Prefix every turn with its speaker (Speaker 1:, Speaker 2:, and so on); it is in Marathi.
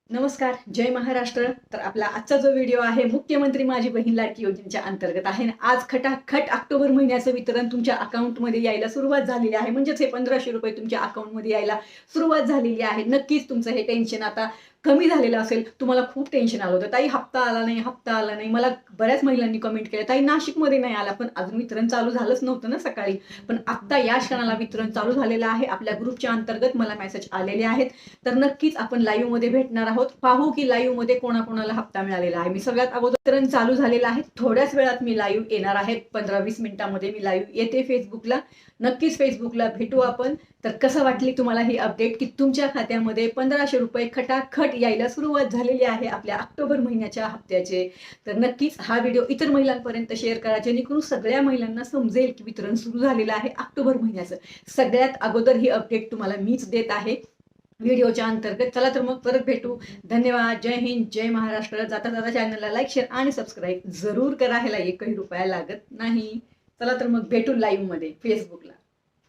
Speaker 1: नमस्कार, जय महाराष्ट्र. तर आपला आजचा जो व्हिडिओ आहे मुख्यमंत्री माझी बहीण लाडकी योजनेच्या अंतर्गत आहे. आज खटाखट ऑक्टोबर महिन्याचं वितरण तुमच्या अकाउंटमध्ये यायला सुरुवात झालेली आहे. म्हणजेच हे 1500 रुपये तुमच्या अकाउंटमध्ये यायला सुरुवात झालेली आहे. नक्कीच तुमचं हे टेन्शन आता कमी झालेलं असेल. तुम्हाला खूप टेन्शन आलं होतं, ताई हप्ता आला नाही, हप्ता आला नाही. मला बऱ्याच महिलांनी कमेंट केलं, ताई नाशिकमध्ये नाही आला, पण अजून वितरण चालू झालंच नव्हतं ना सकाळी. पण आत्ता या क्षणाला वितरण चालू झालेलं आहे. आपल्या ग्रुपच्या अंतर्गत मला मेसेज आलेले आहेत. तर नक्कीच आपण लाईव्ह मध्ये भेटणार आहोत. पाहू की लाईव्ह मध्ये कोणाकोणाला हप्ता मिळालेला आहे. मी सगळ्यात अगोदर वितरण चालू झालेलं आहे. थोड्याच वेळात मी लाईव्ह येणार आहे. 15-20 मिनिटांमध्ये मी लाईव्ह येते फेसबुकला. नक्कीच फेसबुकला भेटू आपण. तर कसं वाटली तुम्हाला ही अपडेट की तुमच्या खात्यामध्ये 1500 रुपये खटाखट यायला सुरुवात झालेली आहे आपल्या ऑक्टोबर महिन्याच्या हप्त्याचे. तर नक्कीच हा व्हिडिओ इतर महिलांपर्यंत शेअर करा, जेणेकरून सगळ्या महिलांना समजेल की वितरण सुरू झालेलं आहे ऑक्टोबर महिन्याचं. सगळ्यात अगोदर ही अपडेट तुम्हाला मीच देत आहे व्हिडिओच्या अंतर्गत. चला तर मग परत भेटू. धन्यवाद. जय हिंद, जय महाराष्ट्र. जाता जाता चॅनलला लाईक, शेअर आणि सबस्क्राईब जरूर करा. ह्याला एकही रुपया लागत नाही. चला तर मग भेटू लाईव्ह मध्ये फेसबुकला.